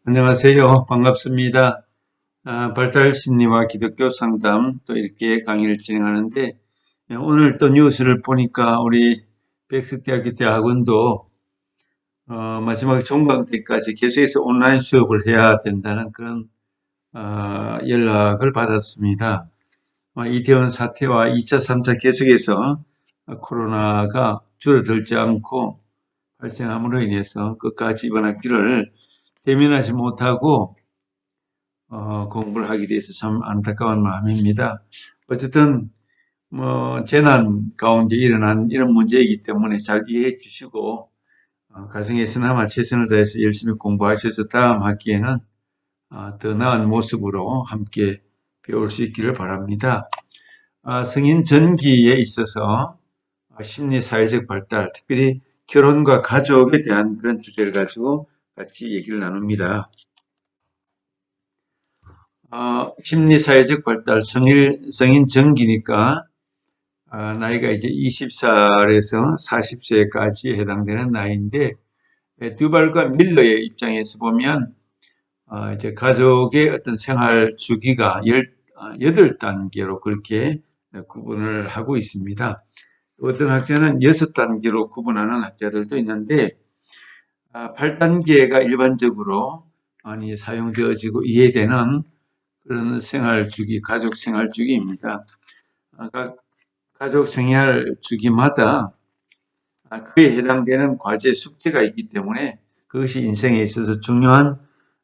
안녕하세요. 반갑습니다. 발달 심리와 기독교 상담 또 이렇게 강의를 진행하는데 오늘 또 뉴스를 보니까 우리 백석대학교 대학원도 마지막 종강 때까지 계속해서 온라인 수업을 해야 된다는 그런 연락을 받았습니다. 이태원 사태와 2차, 3차 계속해서 코로나가 줄어들지 않고 발생함으로 인해서 끝까지 이번 학기를 대면하지 못하고 공부를 하게 돼서 참 안타까운 마음입니다. 어쨌든 재난 가운데 일어난 이런 문제이기 때문에 잘 이해해 주시고 가정에서나마 최선을 다해서 열심히 공부하셔서 다음 학기에는 더 나은 모습으로 함께 배울 수 있기를 바랍니다. 성인 전기에 있어서 심리 사회적 발달, 특별히 결혼과 가족에 대한 그런 주제를 가지고 같이 얘기를 나눕니다. 심리사회적 발달, 성인 전기니까, 나이가 이제 20살에서 40세까지 해당되는 나이인데, 듀발과 밀러의 입장에서 보면, 이제 가족의 어떤 생활 주기가 8단계로 그렇게 구분을 하고 있습니다. 어떤 학자는 6단계로 구분하는 학자들도 있는데, 8단계가 일반적으로 많이 사용되어지고 이해되는 그런 생활 주기, 가족 생활 주기입니다. 가족 생활 주기마다 그에 해당되는 과제 숙제가 있기 때문에 그것이 인생에 있어서 중요한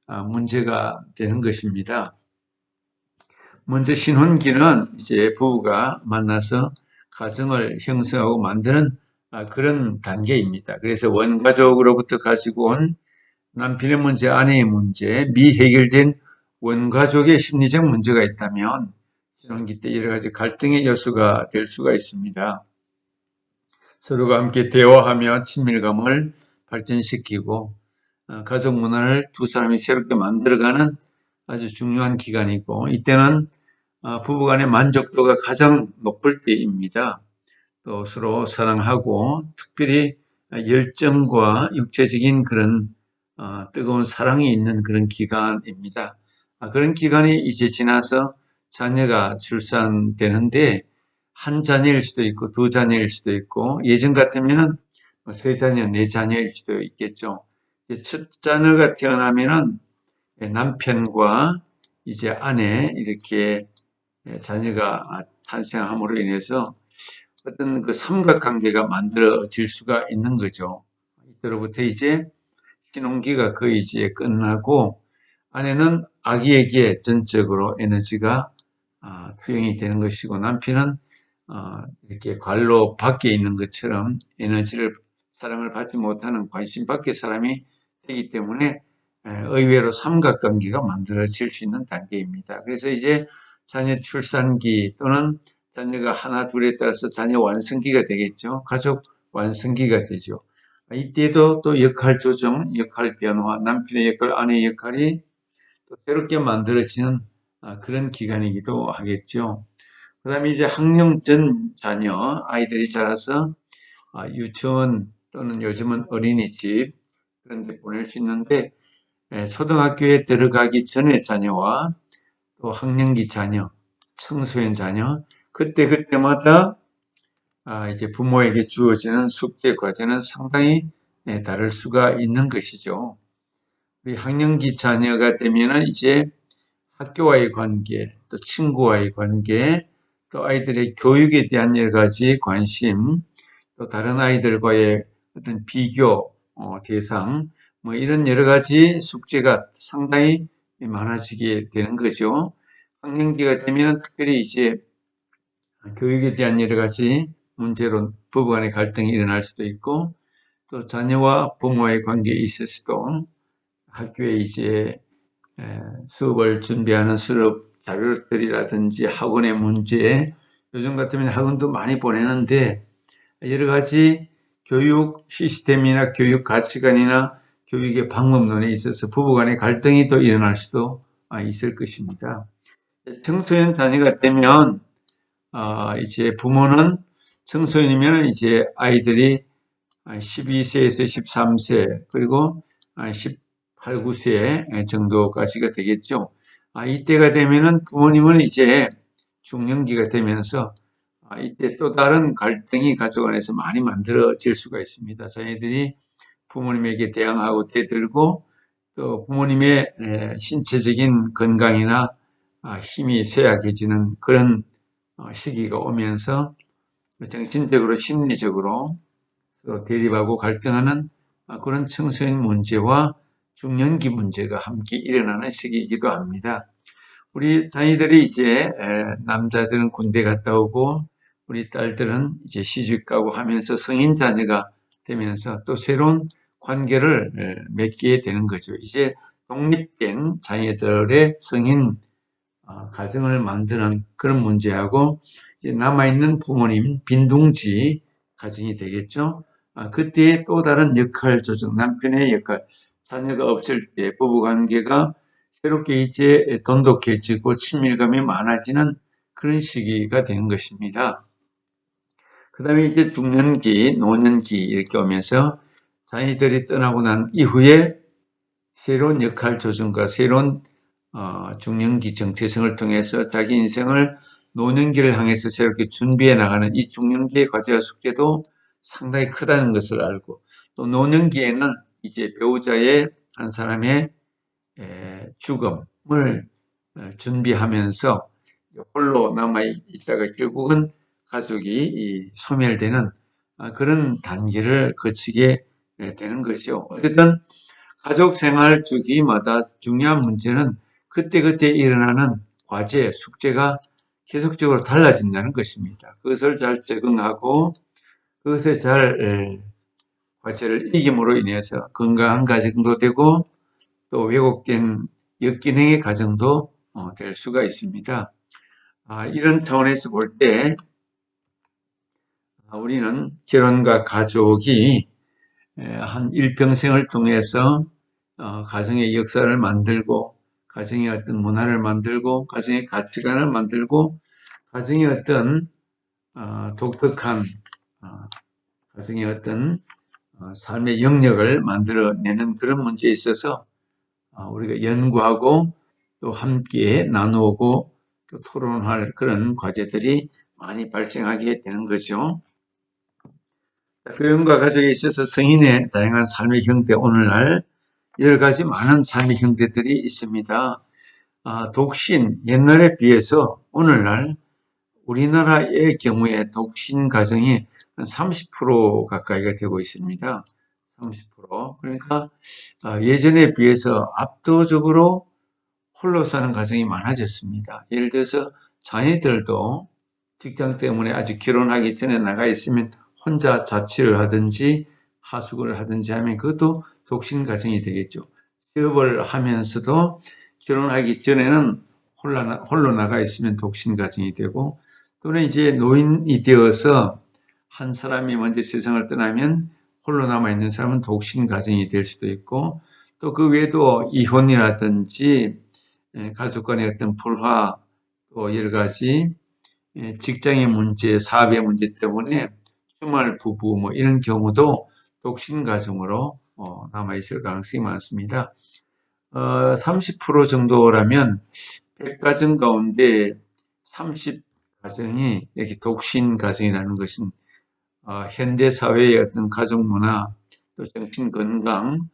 문제가 되는 것입니다. 먼저 신혼기는 이제 부부가 만나서 가정을 형성하고 만드는 그런 단계입니다. 그래서 원가족으로부터 가지고 온 남편의 문제, 아내의 문제, 미해결된 원가족의 심리적 문제가 있다면 신혼기 때 여러 가지 갈등의 요소가 될 수가 있습니다. 서로가 함께 대화하며 친밀감을 발전시키고 가족 문화를 두 사람이 새롭게 만들어가는 아주 중요한 기간이고 이때는 부부 간의 만족도가 가장 높을 때입니다. 또 서로 사랑하고 특별히 열정과 육체적인 그런 뜨거운 사랑이 있는 그런 기간입니다. 그런 기간이 이제 지나서 자녀가 출산되는데 한 자녀일 수도 있고 두 자녀일 수도 있고 예전 같으면은 세 자녀, 네 자녀일 수도 있겠죠. 첫 자녀가 태어나면은 남편과 이제 아내 이렇게 자녀가 탄생함으로 인해서 어떤 그 삼각관계가 만들어질 수가 있는 거죠. 이때로부터 이제 신혼기가 거의 이제 끝나고 아내는 아기에게 전적으로 에너지가 투영이 되는 것이고 남편은 이렇게 관로 밖에 있는 것처럼 에너지를 사랑을 받지 못하는 관심 밖의 사람이 되기 때문에 의외로 삼각관계가 만들어질 수 있는 단계입니다. 그래서 이제 자녀 출산기 또는 자녀가 하나 둘에 따라서 자녀 완성기가 되겠죠. 가족 완성기가 되죠. 이때도 또 역할 조정, 역할 변화, 남편의 역할, 아내의 역할이 또 새롭게 만들어지는 그런 기간이기도 하겠죠. 그 다음에 이제 학령 전 자녀, 아이들이 자라서 유치원 또는 요즘은 어린이집 그런 데 보낼 수 있는데 초등학교에 들어가기 전의 자녀와 또 학령기 자녀, 청소년 자녀, 그때마다 이제 부모에게 주어지는 숙제 과제는 상당히 다를 수가 있는 것이죠. 우리 학령기 자녀가 되면은 이제 학교와의 관계, 또 친구와의 관계, 또 아이들의 교육에 대한 여러 가지 관심, 또 다른 아이들과의 어떤 비교 대상, 뭐 이런 여러 가지 숙제가 상당히 많아지게 되는 거죠. 학령기가 되면 특별히 이제 교육에 대한 여러 가지 문제로 부부간의 갈등이 일어날 수도 있고, 또 자녀와 부모의 관계에 있어서도 학교에 이제 수업을 준비하는 수업 자료들이라든지 학원의 문제, 요즘 같으면 학원도 많이 보내는데 여러 가지 교육 시스템이나 교육 가치관이나 교육의 방법론에 있어서 부부간의 갈등이 또 일어날 수도 있을 것입니다. 청소년 단위가 되면 이제 부모는 청소년이면 이제 아이들이 12세에서 13세 그리고 8, 9세 정도까지가 되겠죠. 이때가 되면은 부모님은 이제 중년기가 되면서 이때 또 다른 갈등이 가족 안에서 많이 만들어질 수가 있습니다. 자녀들이 부모님에게 대항하고 대들고 또 부모님의 신체적인 건강이나 힘이 쇠약해지는 그런 시기가 오면서 정신적으로 심리적으로 서로 대립하고 갈등하는 그런 청소년 문제와 중년기 문제가 함께 일어나는 시기이기도 합니다. 우리 자녀들이 이제 남자들은 군대 갔다 오고 우리 딸들은 이제 시집가고 하면서 성인 자녀가 되면서 또 새로운 관계를 맺게 되는 거죠. 이제 독립된 자녀들의 성인 가정을 만드는 그런 문제하고 남아있는 부모님 빈둥지 가정이 되겠죠. 그때의 또 다른 역할 조정, 남편의 역할, 자녀가 없을 때 부부관계가 새롭게 이제 돈독해지고 친밀감이 많아지는 그런 시기가 되는 것입니다. 그 다음에 이제 중년기, 노년기 이렇게 오면서 자녀들이 떠나고 난 이후에 새로운 역할 조정과 새로운 중년기 정체성을 통해서 자기 인생을 노년기를 향해서 새롭게 준비해 나가는 이 중년기의 과제와 숙제도 상당히 크다는 것을 알고 또 노년기에는 이제 배우자의 한 사람의 죽음을 준비하면서 홀로 남아있다가 결국은 가족이 소멸되는 그런 단계를 거치게 되는 것이죠. 어쨌든 가족 생활 주기마다 중요한 문제는 그때그때 일어나는 과제, 숙제가 계속적으로 달라진다는 것입니다. 그것을 잘 적응하고 그것에 잘 과제를 이김으로 인해서 건강한 가정도 되고 또 왜곡된 역기능의 가정도 될 수가 있습니다. 이런 차원에서 볼 때 우리는 결혼과 가족이 한 일평생을 통해서 가정의 역사를 만들고 가정의 어떤 문화를 만들고 가정의 가치관을 만들고 가정의 어떤 독특한 가정의 어떤 삶의 영역을 만들어내는 그런 문제에 있어서 우리가 연구하고 또 함께 나누고 또 토론할 그런 과제들이 많이 발생하게 되는 거죠. 교연과 가족에 있어서 성인의 다양한 삶의 형태, 오늘날 여러 가지 많은 삶의 형태들이 있습니다. 독신, 옛날에 비해서 오늘날 우리나라의 경우에 독신 가정이 한 30% 가까이가 되고 있습니다. 30%. 그러니까 예전에 비해서 압도적으로 홀로 사는 가정이 많아졌습니다. 예를 들어서 자녀들도 직장 때문에 아직 결혼하기 전에 나가 있으면 혼자 자취를 하든지 하숙을 하든지 하면 그것도 독신 가정이 되겠죠. 취업을 하면서도 결혼하기 전에는 홀로 나가 있으면 독신 가정이 되고 또는 이제 노인이 되어서 한 사람이 먼저 세상을 떠나면 홀로 남아있는 사람은 독신 가정이 될 수도 있고 또 그 외에도 이혼이라든지 가족 간의 어떤 불화 또 여러 가지 직장의 문제, 사업의 문제 때문에 주말 부부 뭐 이런 경우도 독신 가정으로 남아있을 가능성이 많습니다. 30% 정도라면 100가정 가운데 30가정이 이렇게 독신 가정이라는 것은 현대 사회의 어떤 가족 문화, 또 정신 건강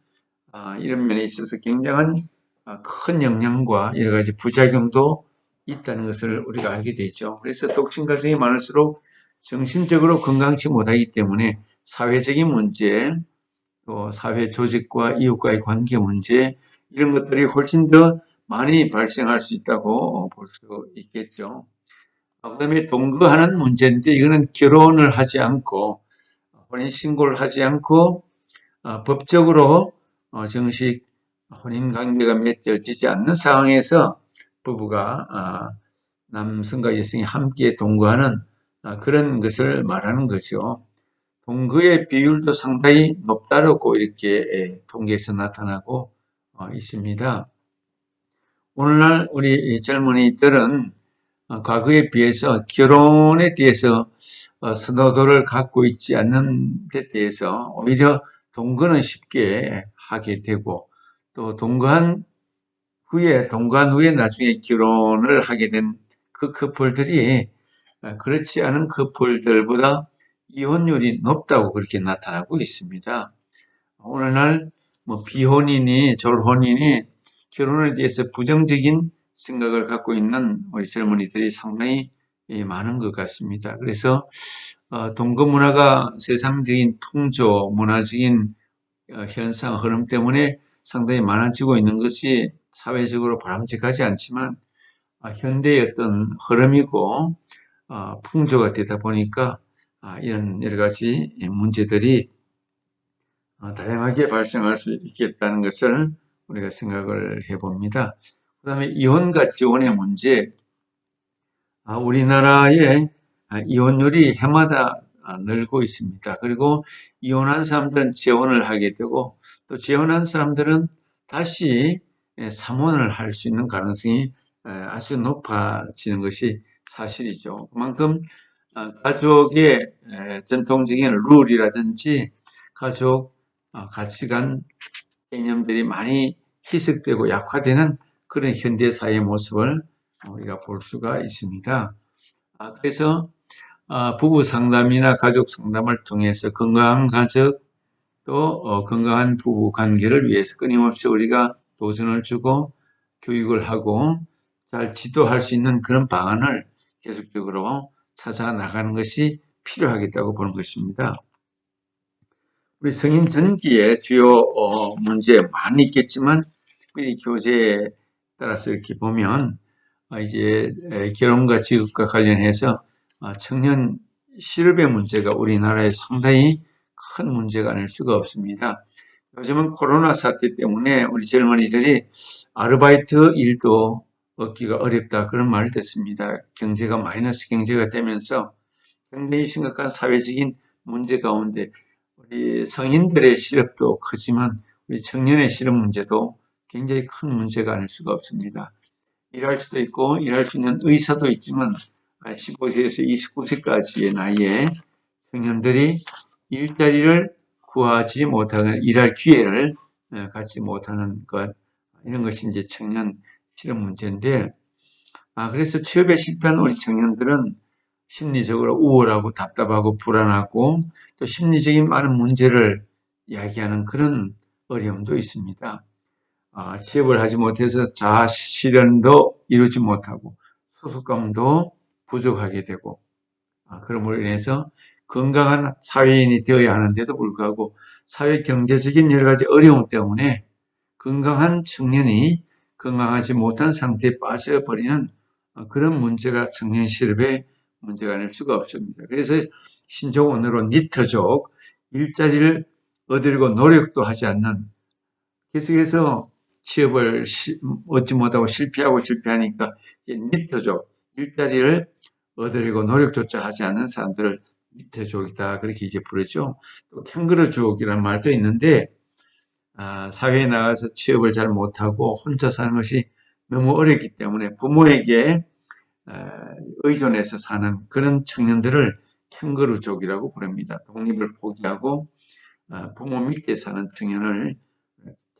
이런 면에 있어서 굉장한 큰 영향과 여러 가지 부작용도 있다는 것을 우리가 알게 되죠. 그래서 독신 가정이 많을수록 정신적으로 건강치 못하기 때문에 사회적인 문제, 또 사회 조직과 이웃과의 관계 문제 이런 것들이 훨씬 더 많이 발생할 수 있다고 볼 수 있겠죠. 그다음에 동거하는 문제인데 이거는 결혼을 하지 않고 혼인신고를 하지 않고 법적으로 정식 혼인관계가 맺어지지 않는 상황에서 부부가 남성과 여성이 함께 동거하는 그런 것을 말하는 거죠. 동거의 비율도 상당히 높다고 이렇게 통계에서 나타나고 있습니다. 오늘날 우리 젊은이들은 과거에 비해서 결혼에 대해서 선호도를 갖고 있지 않는 데 대해서 오히려 동거는 쉽게 하게 되고 또 동거한 후에 나중에 결혼을 하게 된 그 커플들이 그렇지 않은 커플들보다 이혼율이 높다고 그렇게 나타나고 있습니다. 오늘날 뭐 비혼인이 졸혼인이 결혼에 대해서 부정적인 생각을 갖고 있는 우리 젊은이들이 상당히 많은 것 같습니다. 그래서 동거 문화가 세상적인 풍조, 문화적인 현상, 흐름 때문에 상당히 많아지고 있는 것이 사회적으로 바람직하지 않지만 현대의 어떤 흐름이고 풍조가 되다 보니까 이런 여러 가지 문제들이 다양하게 발생할 수 있겠다는 것을 우리가 생각을 해봅니다. 그 다음에 이혼과 재혼의 문제, 우리나라의 이혼율이 해마다 늘고 있습니다. 그리고 이혼한 사람들은 재혼을 하게 되고 또 재혼한 사람들은 다시 삼혼을 할 수 있는 가능성이 아주 높아지는 것이 사실이죠. 그만큼 가족의 전통적인 룰이라든지 가족 가치관 개념들이 많이 희석되고 약화되는 그런 현대 사회의 모습을 우리가 볼 수가 있습니다. 그래서 부부 상담이나 가족 상담을 통해서 건강한 가족 또 건강한 부부 관계를 위해서 끊임없이 우리가 도전을 주고 교육을 하고 잘 지도할 수 있는 그런 방안을 계속적으로 찾아 나가는 것이 필요하겠다고 보는 것입니다. 우리 성인 전기의 주요 문제 많이 있겠지만 특별히 교제에 따라서 이렇게 보면 이제 결혼과 직업과 관련해서 청년 실업의 문제가 우리나라에 상당히 큰 문제가 아닐 수가 없습니다. 요즘은 코로나 사태 때문에 우리 젊은이들이 아르바이트 일도 얻기가 어렵다 그런 말을 듣습니다. 경제가 마이너스 경제가 되면서 굉장히 심각한 사회적인 문제 가운데 우리 성인들의 실업도 크지만 우리 청년의 실업 문제도 굉장히 큰 문제가 아닐 수가 없습니다. 일할 수도 있고 일할 수 있는 의사도 있지만 15세에서 29세까지의 나이에 청년들이 일자리를 구하지 못하는 일할 기회를 갖지 못하는 것 이런 것이 이제 청년 실업 문제인데 그래서 취업에 실패한 우리 청년들은 심리적으로 우울하고 답답하고 불안하고 또 심리적인 많은 문제를 이야기하는 그런 어려움도 있습니다. 취업을 하지 못해서 자아 실현도 이루지 못하고 소속감도 부족하게 되고 그럼으로 인해서 건강한 사회인이 되어야 하는데도 불구하고 사회 경제적인 여러 가지 어려움 때문에 건강한 청년이 건강하지 못한 상태에 빠져버리는 그런 문제가 청년 실업의 문제가 아닐 수가 없습니다. 그래서 신조어로 니트족, 일자리를 얻으려고 노력도 하지 않는 계속해서 취업을 얻지 못하고 실패하니까 니트족, 일자리를 얻으려고 노력조차 하지 않는 사람들을 니트족이다 그렇게 이제 부르죠. 또 캥거루족이라는 말도 있는데 사회에 나가서 취업을 잘 못하고 혼자 사는 것이 너무 어렵기 때문에 부모에게 의존해서 사는 그런 청년들을 캥거루족이라고 부릅니다. 독립을 포기하고 부모 밑에 사는 청년을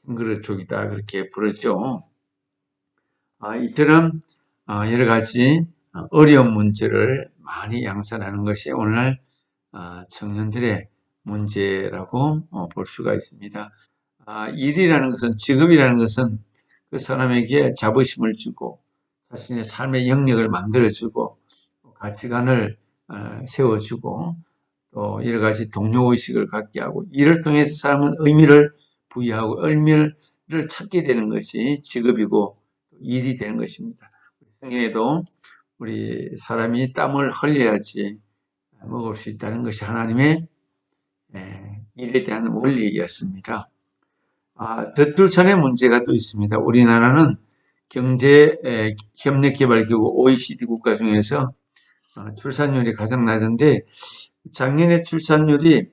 캥거루족이다 그렇게 부르죠. 이처럼 여러 가지 어려운 문제를 많이 양산하는 것이 오늘날 청년들의 문제라고 볼 수가 있습니다. 일이라는 것은 직업이라는 것은 그 사람에게 자부심을 주고 자신의 삶의 영역을 만들어주고 가치관을 세워주고 또 여러 가지 동료의식을 갖게 하고 이를 통해서 사람은 의미를 부여하고 의미를 찾게 되는 것이 직업이고 일이 되는 것입니다. 성경에도 우리 사람이 땀을 흘려야지 먹을 수 있다는 것이 하나님의 일에 대한 원리였습니다. 저출산의 문제가 또 있습니다. 우리나라는 경제 협력개발기구 OECD 국가 중에서 출산율이 가장 낮은데 작년에 출산율이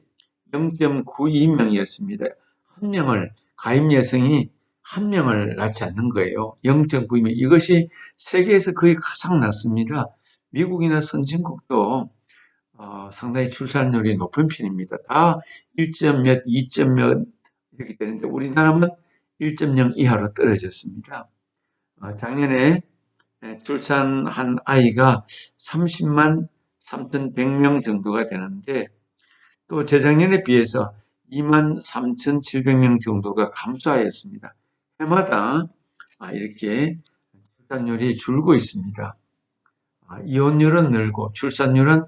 0.92명이었습니다. 한 명을 가임 여성이 한 명을 낳지 않는 거예요. 0.92명. 이것이 세계에서 거의 가장 낮습니다. 미국이나 선진국도 상당히 출산율이 높은 편입니다. 다 1점 몇, 2점 몇 이렇게 되는데 우리나라는 1.0 이하로 떨어졌습니다. 작년에 출산한 아이가 30만 3,100명 정도가 되는데 또 재작년에 비해서 2만 3,700명 정도가 감소하였습니다. 해마다 이렇게 출산율이 줄고 있습니다. 이혼율은 늘고 출산율은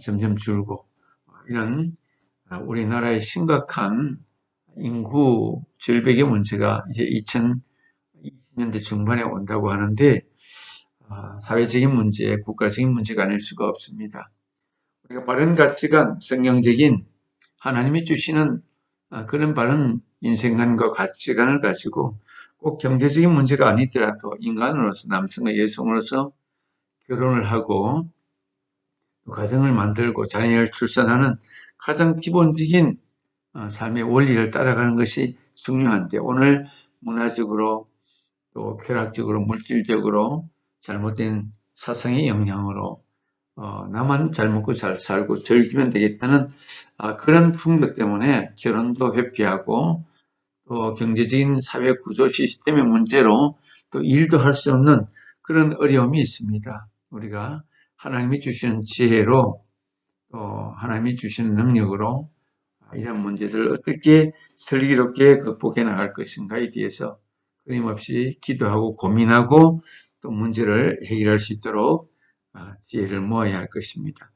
점점 줄고 이런 우리나라의 심각한 인구 절벽의 문제가 이제 2020년대 중반에 온다고 하는데 사회적인 문제, 국가적인 문제가 아닐 수가 없습니다. 우리가 바른 가치관, 성경적인 하나님이 주시는 그런 바른 인생관과 가치관을 가지고 꼭 경제적인 문제가 아니더라도 인간으로서 남성과 여성으로서 결혼을 하고 가정을 만들고 자녀를 출산하는 가장 기본적인 삶의 원리를 따라가는 것이 중요한데 오늘 문화적으로 또 쾌락적으로 물질적으로 잘못된 사상의 영향으로 나만 잘 먹고 잘 살고 즐기면 되겠다는 그런 풍토 때문에 결혼도 회피하고 또 경제적인 사회 구조 시스템의 문제로 또 일도 할 수 없는 그런 어려움이 있습니다. 우리가 하나님이 주시는 지혜로 또 하나님이 주시는 능력으로 이런 문제들을 어떻게 슬기롭게 극복해 나갈 것인가에 대해서 끊임없이 기도하고 고민하고 또 문제를 해결할 수 있도록 지혜를 모아야 할 것입니다.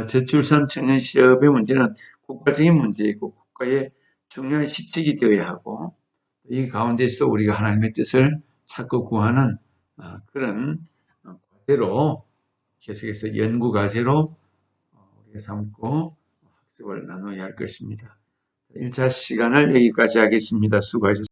저출산 청년 실업의 문제는 국가적인 문제이고 국가의 중요한 시책이 되어야 하고 이 가운데서 우리가 하나님의 뜻을 찾고 구하는 그런 과제로 계속해서 연구 과제로 우리가 삼고 학습을 나눠야 할 것입니다. 1차 시간을 여기까지 하겠습니다. 수고하셨습니다.